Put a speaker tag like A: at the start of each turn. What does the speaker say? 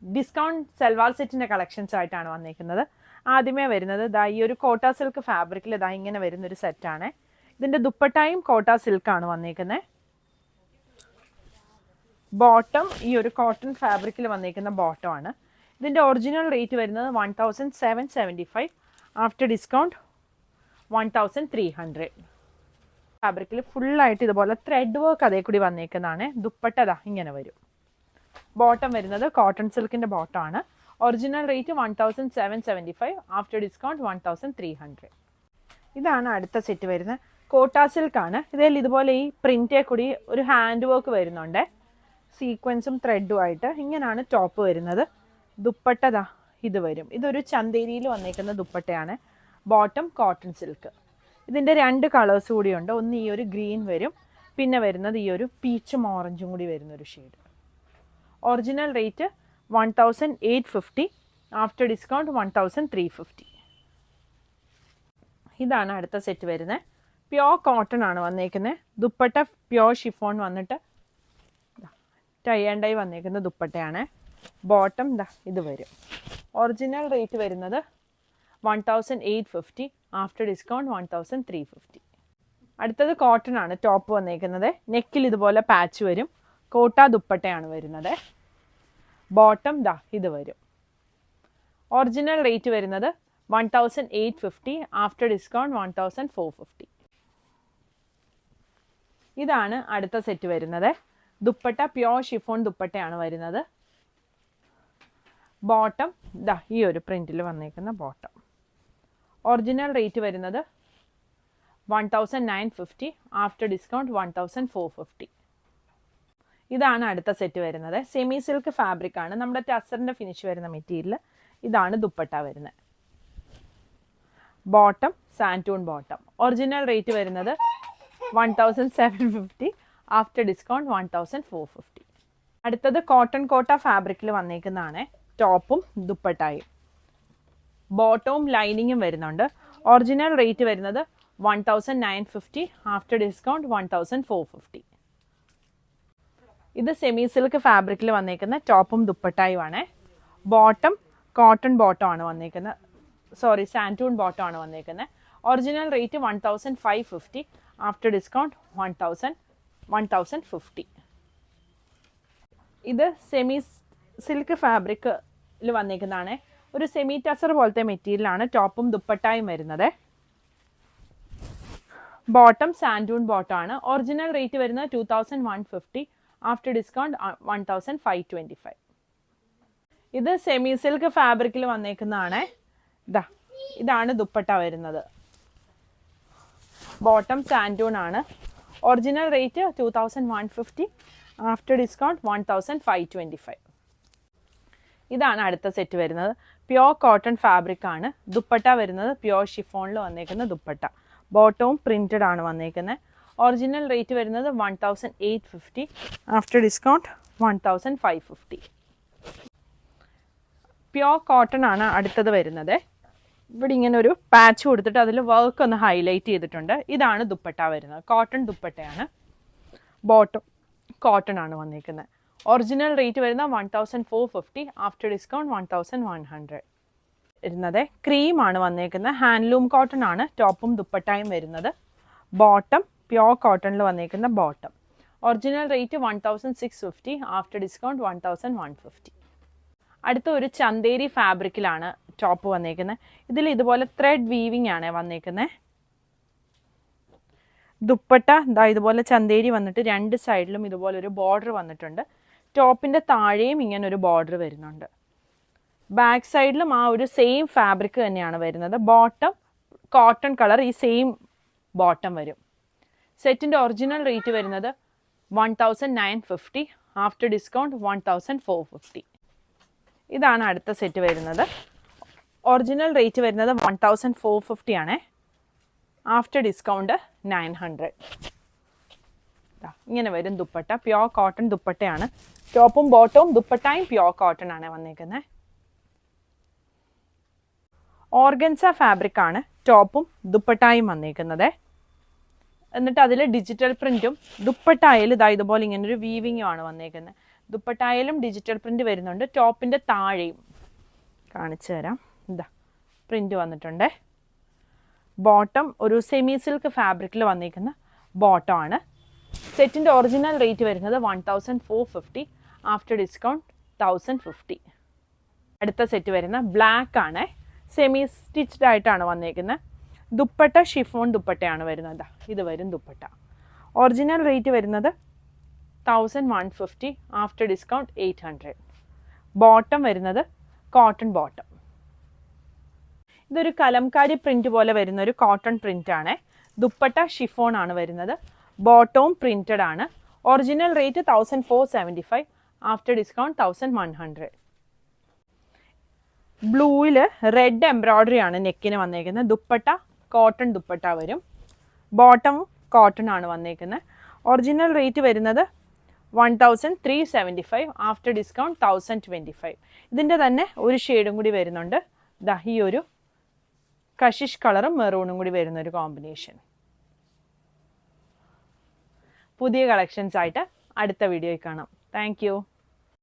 A: Discount salwar സെറ്റിൻ്റെ collections ആയിട്ടാണ് വന്നിരിക്കുന്നത്. ആദ്യമേ വരുന്നത് ദാ ഈ ഒരു കോട്ട സിൽക്ക് ഫാബ്രിക്കിൽ ദാ ഇങ്ങനെ വരുന്നൊരു സെറ്റാണ്. ഇതിൻ്റെ ദുപ്പട്ടായും കോട്ട സിൽക്കാണ് വന്നിരിക്കുന്നത്. ബോട്ടം ഈ ഒരു കോട്ടൺ ഫാബ്രിക്കിൽ വന്നിരിക്കുന്ന ബോട്ടമാണ്. ഇതിൻ്റെ ഒറിജിനൽ റേറ്റ് വരുന്നത് 1775. After discount 1300. ഫാബ്രിക്കിൽ ഫുള്ളായിട്ട് ഇതുപോലെ ത്രെഡ് വർക്ക് അതേ കൂടി വന്നേക്കുന്നതാണ്. ദുപ്പട്ടതാ ഇങ്ങനെ വരും. ബോട്ടം വരുന്നത് കോട്ടൺ സിൽക്കിൻ്റെ ബോട്ടമാണ്. Original rate 1775. After discount 1300. ഇതാണ് അടുത്ത സെറ്റ് വരുന്നത്. കോട്ട സിൽക്കാണ്. ഇതിൽ ഇതുപോലെ ഈ പ്രിൻറ്റേ കൂടി ഒരു ഹാൻഡ് വർക്ക് വരുന്നുണ്ട്. സീക്വൻസും ത്രെഡും ആയിട്ട് ഇങ്ങനെയാണ് ടോപ്പ് വരുന്നത്. ദുപ്പട്ടതാ ഇത് വരും. ഇതൊരു ചന്തേരിയിൽ വന്നേക്കുന്ന ദുപ്പട്ടയാണ്. Bottom cotton silk. ഇതിൻ്റെ 2 കളേഴ്സ് കൂടിയുണ്ട്. ഒന്ന് ഈ ഒരു ഗ്രീൻ വരും, പിന്നെ വരുന്നത് ഈ ഒരു പീച്ചും ഓറഞ്ചും കൂടി വരുന്നൊരു shade. Original rate 1850. After discount 1350. ഇതാണ് അടുത്ത സെറ്റ് വരുന്നത്. പ്യോർ കോട്ടൺ ആണ് വന്നേക്കുന്നത്. ദുപ്പട്ട പ്യോർ ഷിഫോൺ വന്നിട്ട് ടൈ ആൻഡ് ഡൈ വന്നേക്കുന്ന ദുപ്പട്ടയാണ്. ബോട്ടം ഇത് വരും. ഒറിജിനൽ റേറ്റ് വരുന്നത് 1850. After discount 1350. അടുത്തത് കോട്ടൺ ആണ് ടോപ്പ് വന്നേക്കുന്നത്. നെക്കിൽ ഇതുപോലെ പാച്ച് വരും. കോട്ട ദുപ്പട്ടയാണ് വരുന്നത്. ബോട്ടം ഇത് വരും. ഒറിജിനൽ റേറ്റ് വരുന്നത് 1850. After discount 1450. ഇതാണ് അടുത്ത സെറ്റ് വരുന്നത്. ദുപ്പട്ട പ്യോർ ഷിഫോൺ ദുപ്പട്ടയാണ് വരുന്നത്. ബോട്ടം ഈ ഒരു പ്രിന്റിൽ വന്നേക്കുന്ന ബോട്ടം. ഒറിജിനൽ റേറ്റ് വരുന്നത് 1950. After discount 1450. ഇതാണ് അടുത്ത സെറ്റ് വരുന്നത്. സെമി സിൽക്ക് ഫാബ്രിക് ആണ്. നമ്മുടെ ടസറിൻ്റെ ഫിനിഷ് വരുന്ന മെറ്റീരിയൽ. ഇതാണ് ദുപ്പട്ട വരുന്നത്. Bottom santoon bottom. Original rate വരുന്നത് 1750. After discount 1450. അടുത്തത് കോട്ടൺ കോട്ട ഫാബ്രിക്കിൽ വന്നേക്കുന്നതാണ്. ടോപ്പും ദുപ്പട്ടായും ബോട്ടവും ലൈനിങ്ങും വരുന്നുണ്ട്. ഒറിജിനൽ റേറ്റ് വരുന്നത് 1950. After discount 1450. ഇത് സെമി സിൽക്ക് ഫാബ്രിക്കിൽ വന്നേക്കുന്ന ടോപ്പും ദുപ്പട്ടായും ആണ്. ബോട്ടം കോട്ടൺ ബോട്ടം ആണ് വന്നേക്കുന്നത്. സാൻറ്റൂൺ ബോട്ടം ആണ് വന്നേക്കുന്നത്. Original rate 1550. After discount 1050. ഇത് സെമി സിൽക്ക് ഫാബ്രിക്കിൽ വന്നേക്കുന്നതാണ്. ഒരു സെമി ടസർ പോലത്തെ മെറ്റീരിയലാണ്. ടോപ്പും ദുപ്പട്ടായും വരുന്നത്. ബോട്ടം സാൻറ്റൂൺ ബോട്ടം ആണ്. ഒറിജിനൽ റേറ്റ് വരുന്നത് 2150. After discount 1525. ഇത് സെമി സിൽക്ക് ഫാബ്രിക്കിൽ വന്നേക്കുന്നതാണ്. ഇതാണ് ദുപ്പട്ട വരുന്നത്. ബോട്ടം സാൻറ്റൂൺ ആണ്. Original rate 2150. After discount 1525. ഇതാണ് അടുത്ത സെറ്റ് വരുന്നത്. പ്യോർ കോട്ടൺ ഫാബ്രിക് ആണ്. ദുപ്പട്ട വരുന്നത് പ്യോർ ഷിഫോണിൽ വന്നേക്കുന്ന ദുപ്പട്ട. ബോട്ടവും പ്രിന്റഡ് ആണ് വന്നേക്കുന്നത്. ഒറിജിനൽ റേറ്റ് വരുന്നത് 1850. After discount 1550. പ്യോർ കോട്ടൺ ആണ് അടുത്തത് വരുന്നത്. ഇവിടെ ഇങ്ങനെ ഒരു പാച്ച് കൊടുത്തിട്ട് അതിൽ വർക്ക് ഒന്ന് ഹൈലൈറ്റ് ചെയ്തിട്ടുണ്ട്. ഇതാണ് ദുപ്പട്ട വരുന്നത്. കോട്ടൺ ദുപ്പട്ടയാണ്. ബോട്ടം കോട്ടൺ ആണ് വന്നേക്കുന്നത്. ഒറിജിനൽ റേറ്റ് വരുന്നത് 1450. ആഫ്റ്റർ ഡിസ്കൗണ്ട് 1100 വരുന്നത്. ക്രീം ആണ് വന്നേക്കുന്നത്. ഹാൻഡ്ലൂം കോട്ടൺ ആണ് ടോപ്പും ദുപ്പട്ടായും വരുന്നത്. ബോട്ടം പ്യോർ കോട്ടണിൽ വന്നേക്കുന്ന bottom. Original rate 1650. After discount 1150. അടുത്ത ഒരു ചന്തേരി ഫാബ്രിക്കിലാണ് ടോപ്പ് വന്നേക്കുന്നത്. ഇതിൽ ഇതുപോലെ ത്രെഡ് വീവിങ് ആണ് വന്നേക്കുന്നത്. ദുപ്പട്ട ഇതുപോലെ ചന്തേരി വന്നിട്ട് 2 സൈഡിലും ഇതുപോലെ ഒരു ബോർഡർ വന്നിട്ടുണ്ട്. ടോപ്പിൻ്റെ താഴെയും ഇങ്ങനെ ഒരു ബോർഡർ വരുന്നുണ്ട്. ബാക്ക് സൈഡിലും ആ ഒരു സെയിം ഫാബ്രിക് തന്നെയാണ് വരുന്നത്. ബോട്ടം കോട്ടൺ കളർ ഈ സെയിം ബോട്ടം വരും. സെറ്റിൻ്റെ ഒറിജിനൽ റേറ്റ് വരുന്നത് 1950. After discount 1450. ഇതാണ് അടുത്ത സെറ്റ് വരുന്നത്. ഒറിജിനൽ റേറ്റ് വരുന്നത് 1450 ആണ്. After discount 900. ഇങ്ങനെ വരും ദുപ്പട്ട. പ്യോർ കോട്ടൺ ദുപ്പട്ടയാണ്. ടോപ്പും ബോട്ടവും ദുപ്പട്ടയും പ്യോർ കോട്ടൺ ആണ് വന്നേക്കുന്നത്. ഓർഗൻസ ഫാബ്രിക് ആണ് ടോപ്പും ദുപ്പട്ടയും വന്നേക്കുന്നത്. എന്നിട്ട് അതിൽ ഡിജിറ്റൽ പ്രിന്റും ദുപ്പട്ടയിൽ ഇതുപോലെ ഇങ്ങനെ ഒരു വീവിങ്ങും ആണ് വന്നേക്കുന്നത്. ദുപ്പട്ടായാലും ഡിജിറ്റൽ പ്രിന്റ് വരുന്നുണ്ട്. ടോപ്പിൻ്റെ താഴെയും കാണിച്ചു തരാം. ഇതാ പ്രിന്റ് വന്നിട്ടുണ്ട്. ബോട്ടം ഒരു സെമി സിൽക്ക് ഫാബ്രിക്കിൽ വന്നിരിക്കുന്ന ബോട്ടം ആണ്. സെറ്റിൻ്റെ ഒറിജിനൽ റേറ്റ് വരുന്നത് 1450. After discount 1050. അടുത്ത സെറ്റ് വരുന്ന ബ്ലാക്ക് ആണ്. സെമി സ്റ്റിച്ച്ഡ് ആയിട്ടാണ് വന്നിരിക്കുന്നത്. ദുപ്പട്ട ഷിഫോൺ ദുപ്പട്ടയാണ് വരുന്നത്. ഇത് വരും ദുപ്പട്ട. ഒറിജിനൽ റേറ്റ് വരുന്നത് 1150. After discount 800. ബോട്ടം വരുന്നത് കോട്ടൺ ബോട്ടം. ഇതൊരു കലംകാരി പ്രിന്റ് പോലെ വരുന്ന ഒരു കോട്ടൺ പ്രിന്റ് ആണ്. ദുപ്പട്ട ഷിഫോൺ ആണ് വരുന്നത്. ബോട്ടവും പ്രിന്റഡ് ആണ്. Original rate 1475. After discount 1100. ബ്ലൂവിൽ റെഡ് എംബ്രോയ്ഡറി ആണ് നെക്കിന് വന്നേക്കുന്നത്. ദുപ്പട്ട കോട്ടൺ ദുപ്പട്ട വരും. ബോട്ടം കോട്ടൺ ആണ് വന്നേക്കുന്നത്. ഒറിജിനൽ റേറ്റ് വരുന്നത് 1375. After discount 1025. ഇതിൻ്റെ തന്നെ ഒരു ഷെയ്ഡും കൂടി വരുന്നുണ്ട്. ദാ ഈ ഒരു കഷിഷ് കളറും മെറൂണും കൂടി വരുന്ന ഒരു കോമ്പിനേഷൻ. പുതിയ കളക്ഷൻസ് ആയിട്ട് അടുത്ത വീഡിയോയിൽ കാണാം. Thank you.